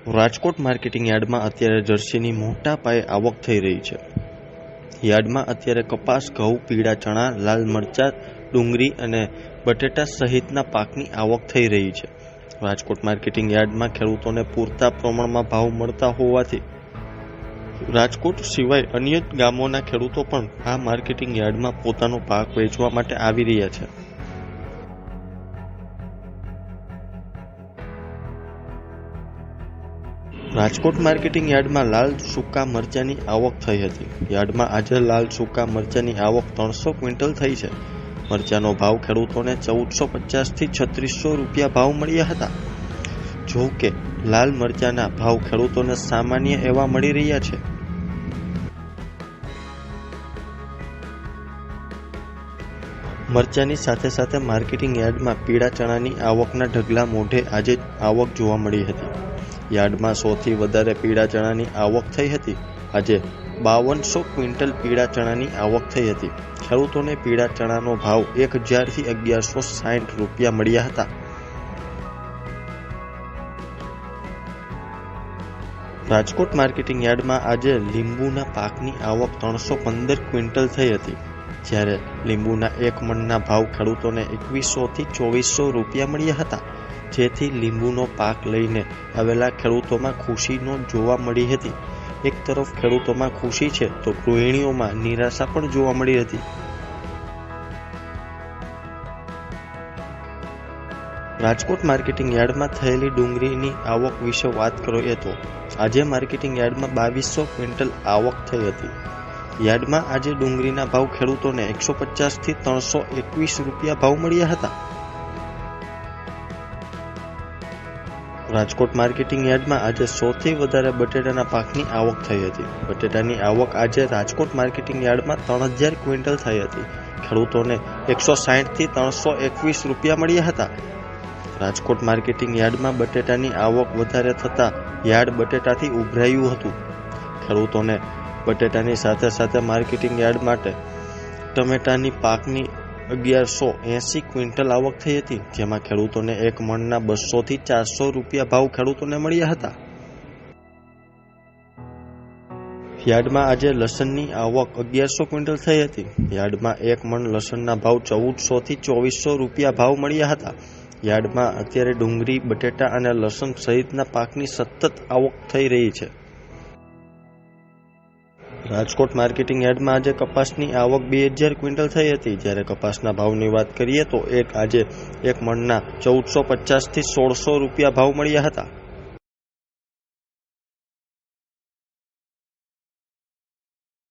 Rajkot marketing યાર્ડમાં અત્યારે જર્સીની મોટા પાયે આવક થઈ રહી છે. યાર્ડમાં અત્યારે કપાસ, ઘઉં, પીળા ચણા, લાલ મરચાં, ડુંગળી અને બટેટા સહિતના પાકની આવક થઈ રહી છે. રાજકોટ માર્કેટિંગ યાર્ડમાં ખેડૂતોને પૂરતા પ્રમાણમાં ભાવ મળતા હોવાથી રાજકોટ સિવાય અન્ય ગામોના ખેડૂતો પણ આ માર્કેટિંગ યાર્ડમાં પોતાનો પાક વેચવા માટે આવી રહ્યા છે. રાજકોટ માર્કેટિંગ યાર્ડમાં લાલ સૂકા મરચાની આવક થઈ હતી. યાર્ડમાં આજે લાલ સૂકા મરચાની આવક 300 ક્વિન્ટલ થઈ છે. મરચાનો ભાવ ખેડૂતોને 1450 થી 3600 રૂપિયા ભાવ મળ્યા હતા. જો કે લાલ મરચાના ભાવ ખેડૂતોને સામાન્ય એવા મળી રહ્યા છે. મરચાની સાથે સાથે માર્કેટિંગ યાર્ડમાં પીળા ચણાની આવકના ઢગલા મોઢે આજે આવક જોવા મળી હતી. યાર્ડમાં સૌથી વધારે પીળા ચણાની આવક થઈ હતી. આજે 5200 ક્વિન્ટલ પીળા ચણાની આવક થઈ હતી. ખેડૂતોને પીળા ચણાનો ભાવ 1000 થી 1160 રૂપિયા મળ્યા હતા. રાજકોટ માર્કેટિંગ યાર્ડમાં આજે લીંબુના પાકની આવક 315 ક્વિન્ટલ થઈ હતી. જ્યારે લીંબુના એક મણના ભાવ ખેડૂતોને 2100 થી 2400 રૂપિયા મળ્યા હતા. જેથી લીંબુનો પાક લઈને આવેલા ખેડૂતોમાં ખુશીનો જોવા મળી હતી. એક તરફ ખેડૂતોમાં ખુશી છે તો ગૃહિણીઓમાં નિરાશા પણ જોવા મળી હતી. રાજકોટ માર્કેટિંગ યાર્ડમાં થયેલી ડુંગળીની આવક વિશે વાત કરીએ તો આજે માર્કેટિંગ યાર્ડમાં 2200 ક્વિન્ટલ આવક થઈ હતી. યાર્ડમાં આજે ડુંગળીના ભાવ ખેડૂતોને 150 થી 321 રૂપિયા ભાવ મળ્યા હતા. રાજકોટ માર્કેટિંગ યાર્ડમાં આજે સૌથી વધારે બટેટાના પાકની આવક થઈ હતી. બટેટાની આવક આજે રાજકોટ માર્કેટિંગ યાર્ડમાં 3000 ક્વિન્ટલ થઈ હતી. ખેડૂતોને 160 થી 321 રૂપિયા મળ્યા હતા. રાજકોટ માર્કેટિંગ યાર્ડમાં બટેટાની આવક વધારે થતાં યાર્ડ બટેટાથી ઉભરાયું હતું. ખેડૂતોને બટેટાની સાથે સાથે માર્કેટિંગ યાર્ડ માટે ટમેટાની પાકની 1180 ક્વિન્ટલ આવક થઈ હતી. જેમાં ખેડૂતોને એક મણના 200 થી 400 રૂપિયા ભાવ ખેડૂતોને મળ્યા હતા. યાર્ડમાં આજે લસણની આવક 1100 ક્વિન્ટલ થઈ હતી. યાર્ડમાં એક મણ લસણના ભાવ 1400 થી 2400 રૂપિયા ભાવ મળ્યા હતા. યાર્ડમાં અત્યારે ડુંગળી, બટેટા અને લસણ સહિતના પાકની સતત આવક થઈ રહી છે. રાજકોટ માર્કેટિંગ યાર્ડમાં આજે કપાસની આવક 2000 ક્વિન્ટલ થઈ હતી. જ્યારે કપાસના ભાવની વાત કરીએ તો આજે એક મણના 1450 થી 1600 રૂપિયા ભાવ મળ્યા હતા.